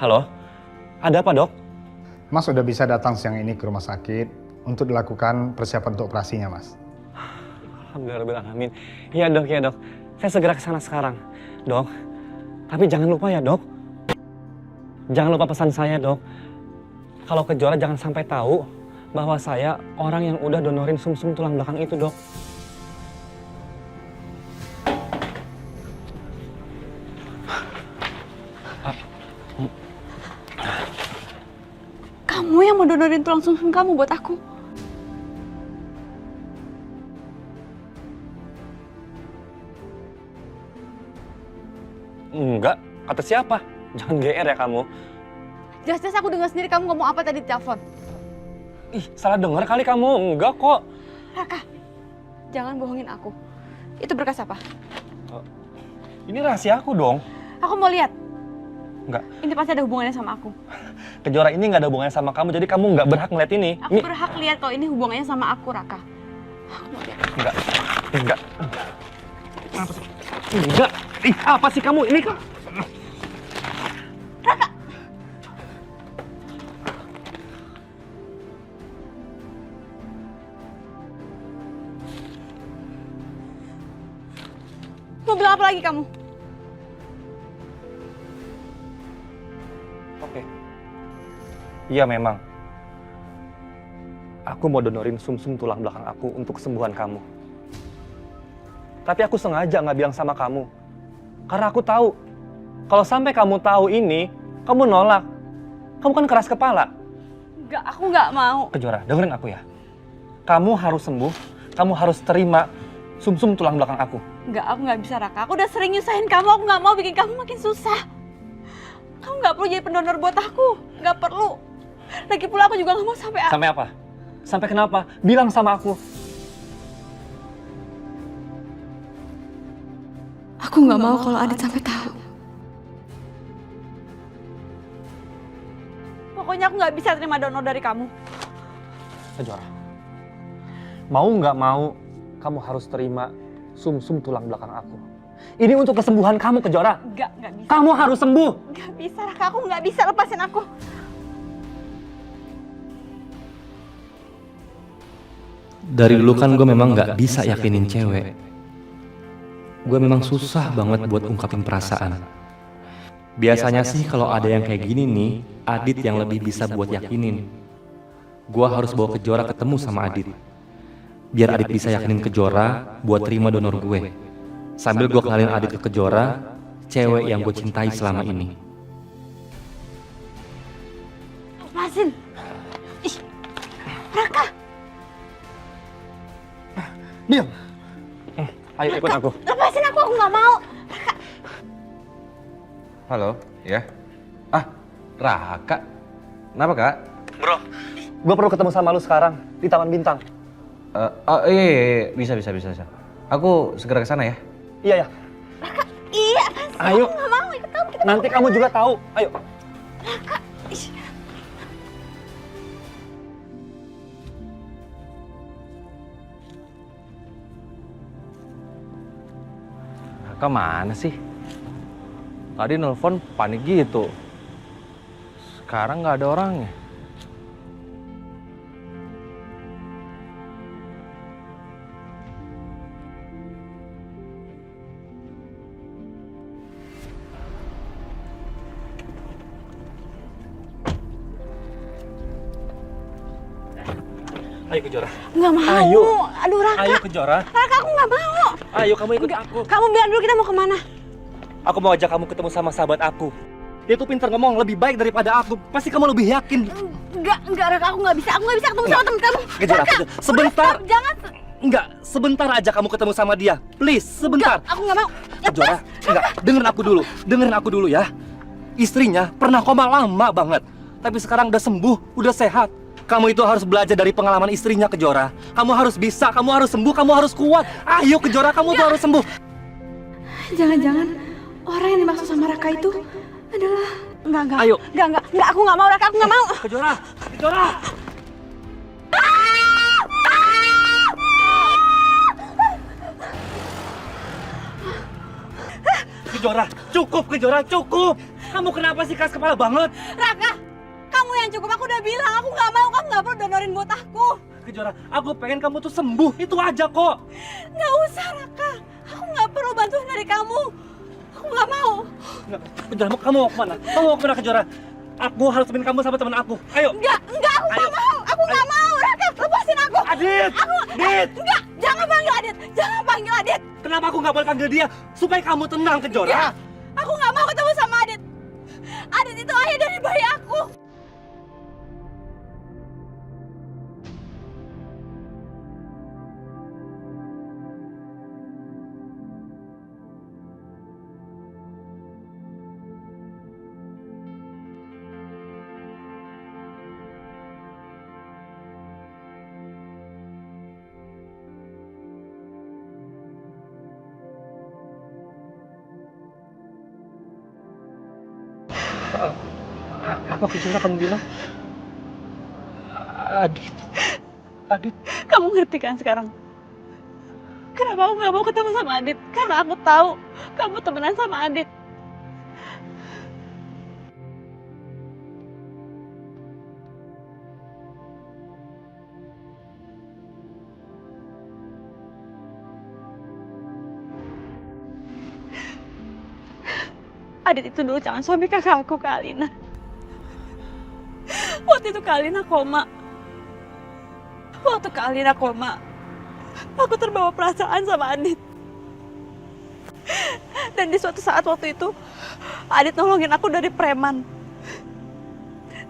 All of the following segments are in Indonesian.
Halo, ada apa dok? Mas udah bisa datang siang ini ke rumah sakit untuk dilakukan persiapan untuk operasinya, Mas. Alhamdulillah, iya dok, ya dok. Saya segera ke sana sekarang, dok. Tapi jangan lupa ya dok. Jangan lupa pesan saya dok. Kalau Kejora jangan sampai tahu bahwa saya orang yang udah donorin sumsum tulang belakang itu dok. Kamu yang mau donorin tulang sumsum kamu buat aku? Enggak, kata siapa? Jangan GR ya kamu. Jelas-jelas aku dengar sendiri kamu ngomong apa tadi di telepon. Ih, salah dengar kali kamu. Enggak kok. Raka, jangan bohongin aku. Itu berkas apa? Ini rahasia aku dong. Aku mau lihat. Enggak. Ini pasti ada hubungannya sama aku. Kejora ini nggak ada hubungannya sama kamu, jadi kamu nggak berhak ngeliat ini. Aku berhak lihat kalau ini hubungannya sama aku, Raka. Aku mau lihat. Enggak. Apa sih? Enggak. Ih, apa sih kamu? Ini kan. Raka! Mau bilang apa lagi kamu? Oke. Iya memang. Aku mau donorin sumsum tulang belakang aku untuk kesembuhan kamu. Tapi aku sengaja nggak bilang sama kamu. Karena aku tahu, kalau sampai kamu tahu ini, kamu nolak. Kamu kan keras kepala. Enggak, aku nggak mau. Kejora, dengerin aku ya. Kamu harus sembuh, kamu harus terima sumsum tulang belakang aku. Enggak, aku nggak bisa, Raka. Aku udah sering nyusahin kamu, aku nggak mau bikin kamu makin susah. Kamu nggak perlu jadi pendonor buat aku. Nggak perlu. Lagi pula aku juga nggak mau sampai... Sampai apa? Sampai kenapa? Bilang sama aku. Aku nggak mau kalau Adit sampai tahu. Pokoknya aku nggak bisa terima donor dari kamu. Kejora, mau nggak mau, kamu harus terima sumsum tulang belakang aku. Ini untuk kesembuhan kamu, Kejora. Nggak bisa. Kamu harus sembuh. Nggak bisa, Raka. Aku nggak bisa, lepasin aku. Dari dulu kan gue memang gak bisa yakinin cewek. Gue memang susah banget buat ungkapin perasaan. Biasanya sih kalau ada yang kayak gini nih, Adit yang lebih bisa buat yakinin. Gue harus bawa Kejora ketemu sama Adit. Biar Adit bisa yakinin Kejora buat terima donor gue. Sambil gue kenalin Adit ke Kejora, cewek yang gue cintai selama ini. Lepasin. Ih, Raka. Diam. Ayo ikut aku. Lepasin aku nggak mau. Halo, ya? Raka. Kenapa, Kak? Bro, gue perlu ketemu sama lu sekarang di Taman Bintang. Iya, bisa. Aku segera ke sana ya. Iya ya. Raka, iya apaan sih? Ayo. Aku nggak mau ikut kamu. Kita Nanti kamu juga tahu. Ayo. Raka. Ih. Raka mana sih? Tadi nelpon panik gitu. Sekarang nggak ada orangnya. Ayo Kejora. Nggak mau. Ayo. Aduh, Raka. Ayo Kejora. Raka, aku nggak mau. Ayo kamu ikut Enggak, aku. kamu bilang dulu kita mau kemana? Aku mau ajak kamu ketemu sama sahabat aku. Dia tuh pintar ngomong, lebih baik daripada aku. Pasti kamu lebih yakin. Enggak, Raka, aku nggak bisa ketemu sama temen kamu. Kejora, Raka, Kejora. Sebentar. Raka, jangan. Enggak, sebentar aja kamu ketemu sama dia. Please, sebentar. Enggak, aku nggak mau. Kejora, enggak. Dengerin aku dulu ya. Istrinya pernah koma lama banget. Tapi sekarang udah sembuh, udah sehat. Kamu itu harus belajar dari pengalaman istrinya, Kejora. Kamu harus bisa, kamu harus sembuh, kamu harus kuat. Ayo Kejora, kamu tuh harus sembuh. Jangan-jangan orang yang dimaksud sama Raka itu adalah... Enggak. Ayo. Enggak, aku nggak mau, Raka, aku nggak mau. Kejora, Kejora. Kejora, cukup Kejora, cukup. Kamu kenapa sih keras kepala banget? Raka, kamu yang cukup. Aku udah bilang, aku nggak mau. Kamu nggak perlu donorin buat aku. Kejora, aku pengen kamu tuh sembuh. Itu aja kok. Nggak usah, Raka. Aku nggak perlu bantuan dari kamu. Aku nggak mau. Kejora, kamu mau kemana? Kamu mau kemana, Kejora? Aku harus temenin kamu sama temen aku. Ayo. Enggak, aku nggak mau. Aku nggak mau, Raka. Lepasin aku. Adit! Adit! Enggak, jangan panggil Adit. Jangan panggil Adit. Kenapa aku nggak boleh panggil dia? Supaya kamu tenang, Kejora. Enggak, aku nggak mau ketemu sama Adit. Adit itu ayah dari bayi aku. Apa Kejora kamu bilang? Adit. Adit. Kamu ngerti kan sekarang? Kenapa aku nggak mau ketemu sama Adit? Karena aku tahu kamu temenan sama Adit. Adit itu dulu calon suami kakak aku, Kak Alina. Waktu itu Kak Alina koma. Waktu Kak Alina koma, aku terbawa perasaan sama Adit. Dan di suatu saat waktu itu, Adit nolongin aku dari preman.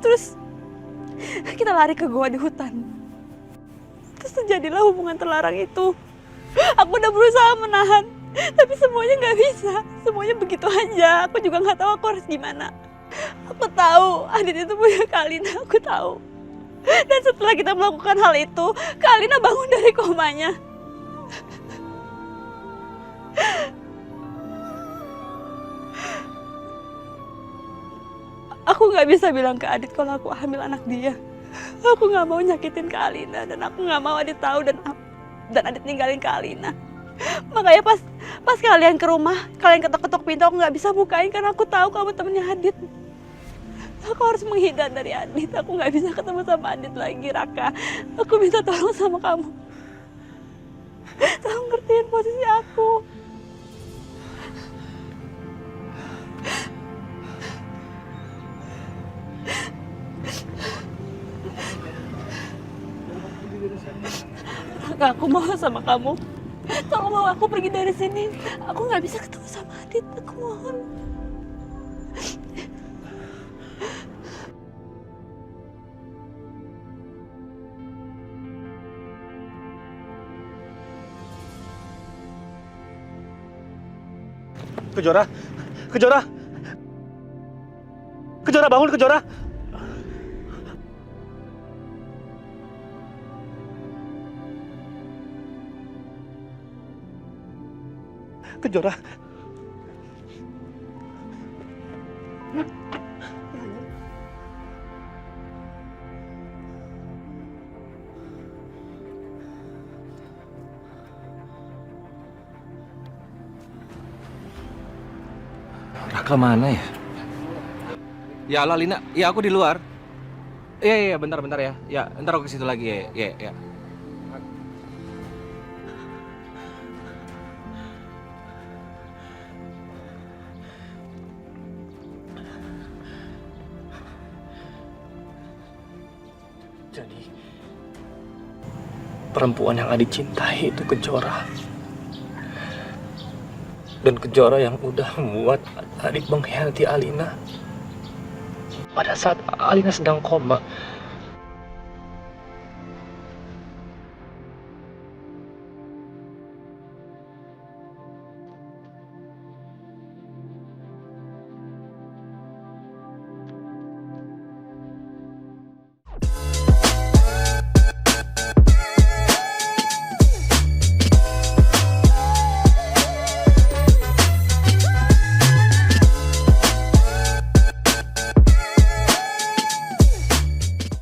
Terus, kita lari ke gua di hutan. Terus terjadilah hubungan terlarang itu. Aku udah berusaha menahan, tapi semuanya nggak bisa. Semuanya begitu aja. Aku juga nggak tahu aku harus gimana. Aku tahu Adit itu punya Kak Alina, aku tahu. Dan setelah kita melakukan hal itu, Kak Alina bangun dari komanya. Aku nggak bisa bilang ke Adit kalau aku hamil anak dia. Aku nggak mau nyakitin Kak Alina, dan aku nggak mau Adit tahu dan Adit ninggalin Kak Alina. Makanya pas kalian ke rumah, kalian ketok-ketok pintu, aku nggak bisa bukain karena aku tahu kamu temennya Adit. Aku harus menghindar dari Adit. Aku nggak bisa ketemu sama Adit lagi, Raka. Aku minta tolong sama kamu. Tolong ngertiin posisi aku. Raka, aku mohon sama kamu. Tolong bawa aku pergi dari sini. Aku nggak bisa ketemu sama Adit. Aku mohon. Kejora. Kejora. Kejora, bangun Kejora. Kejora. Raka mana ya? Ya halo Lina, ya aku di luar. Iya, bentar ya. Ya, ntar aku ke situ lagi ya. Ya. Jadi perempuan yang Adit cintai itu Kejora. Dan Kejora yang udah membuat Adit mengkhianati Alina. Pada saat Alina sedang koma,